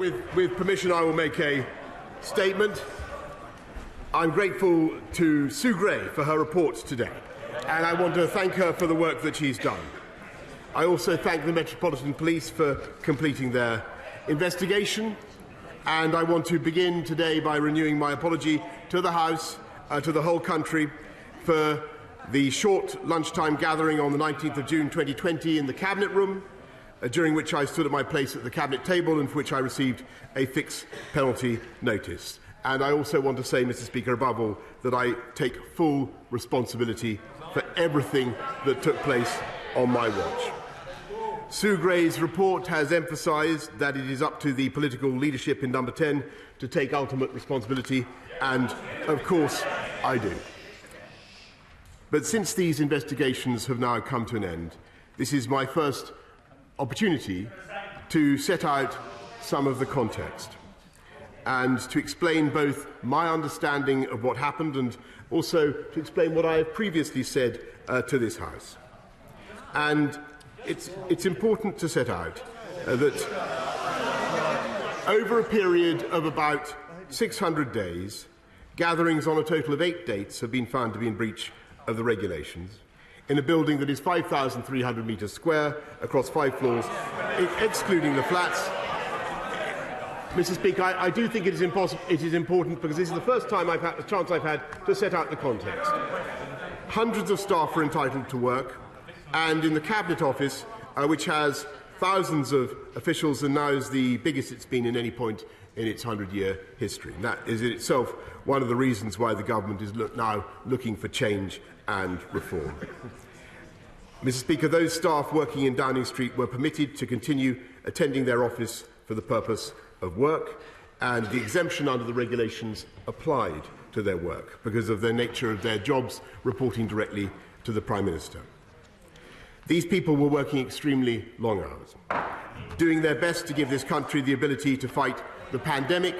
With permission, I will make a statement. I'm grateful to Sue Gray for her report today, and I want to thank her for the work that she's done. I also thank the Metropolitan Police for completing their investigation, and I want to begin today by renewing my apology to the House, to the whole country, for the short lunchtime gathering on the 19th of June 2020 in the Cabinet Room, during which I stood at my place at the Cabinet table and for which I received a fixed penalty notice. And I also want to say, Mr. Speaker, above all, that I take full responsibility for everything that took place on my watch. Sue Gray's report has emphasised that it is up to the political leadership in Number 10 to take ultimate responsibility, and of course I do. But since these investigations have now come to an end, this is my first opportunity to set out some of the context and to explain both my understanding of what happened and also to explain what I have previously said to this House. And it's important to set out that over a period of about 600 days, gatherings on a total of 8 dates have been found to be in breach of the regulations in a building that is 5,300 metres square across 5 floors, excluding the flats. Mr. Speaker, I do think it is important because this is the first time chance I've had to set out the context. Hundreds of staff are entitled to work, and in the Cabinet Office, which has thousands of officials and now is the biggest it's been in any point in its 100-year history. And that is in itself one of the reasons why the government is now looking for change and reform. Mr. Speaker, those staff working in Downing Street were permitted to continue attending their office for the purpose of work, and the exemption under the regulations applied to their work because of the nature of their jobs reporting directly to the Prime Minister. These people were working extremely long hours, doing their best to give this country the ability to fight the pandemic.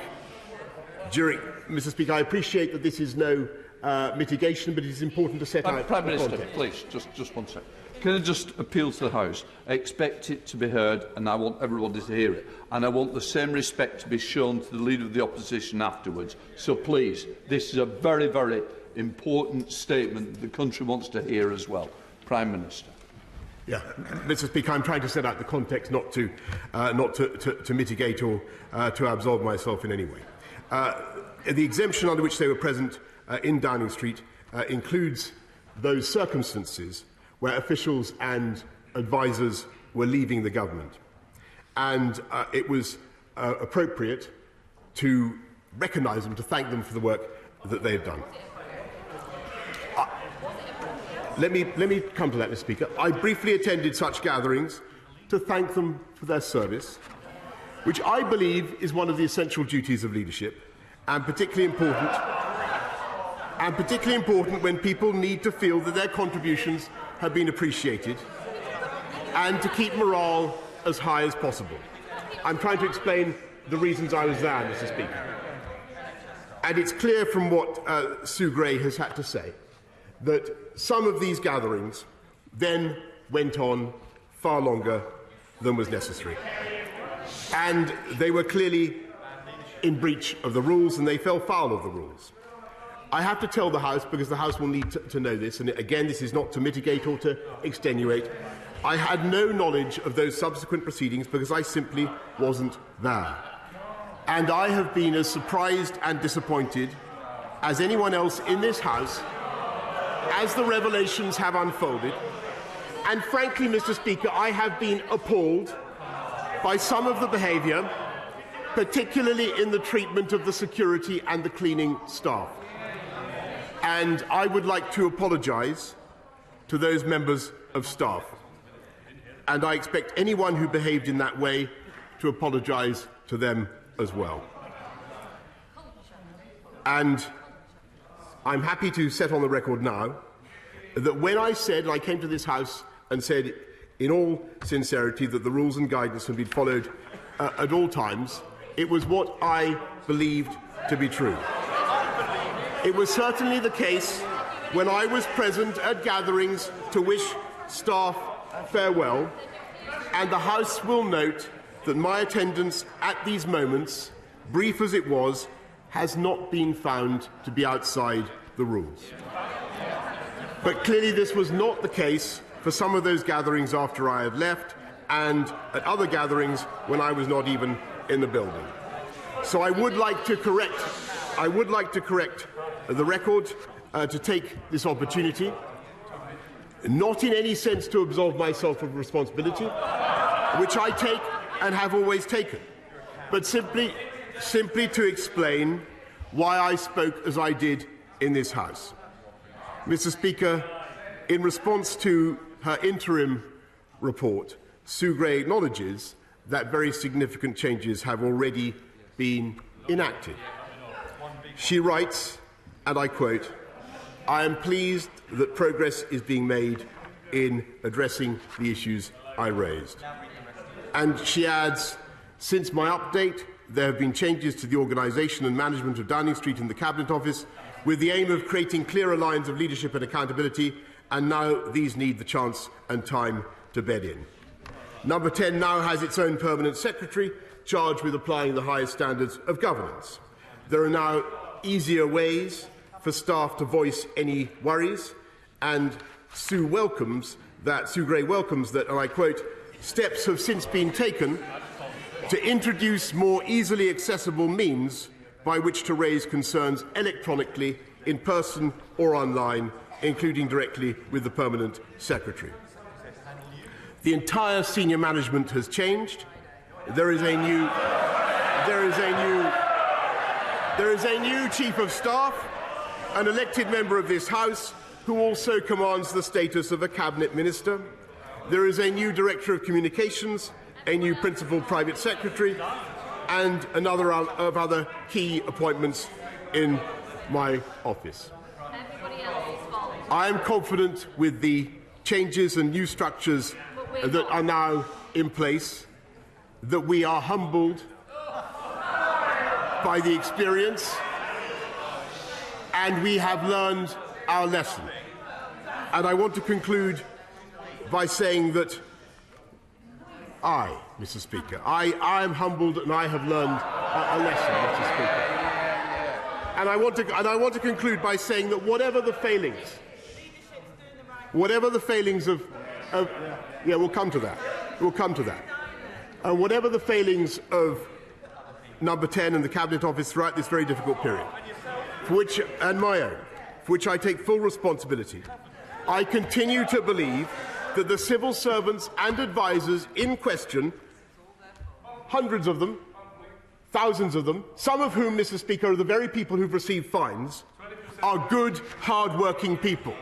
Mr. Speaker, I appreciate that this is no mitigation, but it is important to set out Prime Minister, context. please, just one second. Can I just appeal to the House? I expect it to be heard, and I want everybody to hear it. And I want the same respect to be shown to the Leader of the Opposition afterwards. So please, this is a very, very important statement that the country wants to hear as well. Prime Minister. Yeah, Mr. Speaker, I'm trying to set out the context, not to mitigate or to absolve myself in any way. The exemption under which they were present in Downing Street includes those circumstances where officials and advisers were leaving the government. And it was appropriate to recognise them, to thank them for the work that they have done. Let me come to that, Mr. Speaker. I briefly attended such gatherings to thank them for their service, which I believe is one of the essential duties of leadership, and particularly important when people need to feel that their contributions have been appreciated and to keep morale as high as possible. I'm trying to explain the reasons I was there, Mr. Speaker. And it's clear from what Sue Gray has had to say that some of these gatherings then went on far longer than was necessary. And they were clearly in breach of the rules, and they fell foul of the rules. I have to tell the House, because the House will need to know this, and again, this is not to mitigate or to extenuate, I had no knowledge of those subsequent proceedings because I simply wasn't there. And I have been as surprised and disappointed as anyone else in this House as the revelations have unfolded. And frankly, Mr. Speaker, I have been appalled by some of the behaviour, particularly in the treatment of the security and the cleaning staff. And I would like to apologise to those members of staff. And I expect anyone who behaved in that way to apologise to them as well. And I'm happy to set on the record now that when I said, and I came to this House and said in all sincerity that the rules and guidance have been followed at all times, it was what I believed to be true. It was certainly the case when I was present at gatherings to wish staff farewell, and the House will note that my attendance at these moments, brief as it was, has not been found to be outside the rules. But clearly this was not the case for some of those gatherings after I had left and at other gatherings when I was not even in the building. So I would like to correct the record, to take this opportunity, not in any sense to absolve myself of responsibility, which I take and have always taken, but simply to explain why I spoke as I did in this House. Mr. Speaker, in response to her interim report, Sue Gray acknowledges that very significant changes have already been enacted. She writes, and I quote, "I am pleased that progress is being made in addressing the issues I raised." And she adds, "Since my update, there have been changes to the organisation and management of Downing Street and the Cabinet Office with the aim of creating clearer lines of leadership and accountability, and now these need the chance and time to bed in." Number 10 now has its own permanent secretary charged with applying the highest standards of governance. There are now easier ways for staff to voice any worries, and Sue Gray welcomes that, and I quote, "Steps have since been taken to introduce more easily accessible means by which to raise concerns electronically, in person or online, including directly with the permanent secretary." The entire senior management has changed. There is a new chief of staff, an elected member of this House, who also commands the status of a cabinet minister. There is a new director of communications, a new principal private secretary, and another of other key appointments in my office. I am confident with the changes and new structures that are now in place, that we are humbled by the experience, and we have learned our lesson. And I want to conclude by saying that Mr. Speaker, I am humbled and I have learned a lesson, Mr. Speaker. And I want to conclude by saying that whatever the failings of we'll come to that. And whatever the failings of Number 10 and the Cabinet Office throughout this very difficult period, for which I take full responsibility, I continue to believe that the civil servants and advisers in question, hundreds of them, thousands of them, some of whom, Mr. Speaker, are the very people who've received fines, are good, hard-working people,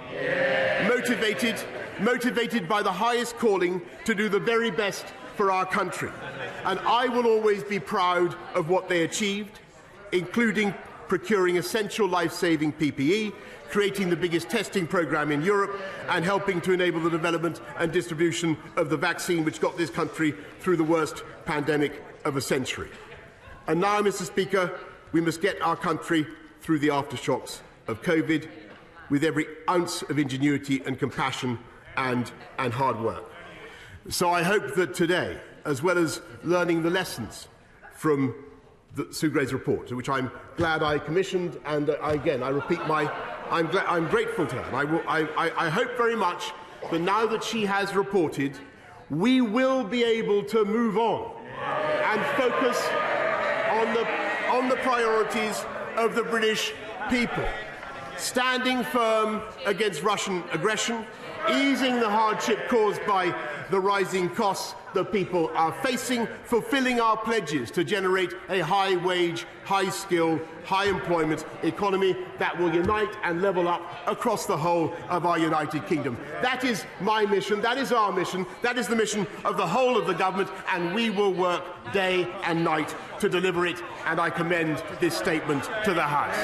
motivated by the highest calling to do the very best for our country. And I will always be proud of what they achieved, including procuring essential life-saving PPE, creating the biggest testing programme in Europe, and helping to enable the development and distribution of the vaccine which got this country through the worst pandemic of a century. And now, Mr. Speaker, we must get our country through the aftershocks of COVID with every ounce of ingenuity and compassion and hard work. So I hope that today, as well as learning the lessons from Sue Gray's report, which I'm glad I commissioned, and again, I repeat I'm grateful to her. And I hope very much that now that she has reported, we will be able to move on and focus on the priorities of the British people, standing firm against Russian aggression, easing the hardship caused by the rising costs that people are facing, fulfilling our pledges to generate a high-wage, high-skill, high-employment economy that will unite and level up across the whole of our United Kingdom. That is my mission, that is our mission, that is the mission of the whole of the government, and we will work day and night to deliver it, and I commend this statement to the House.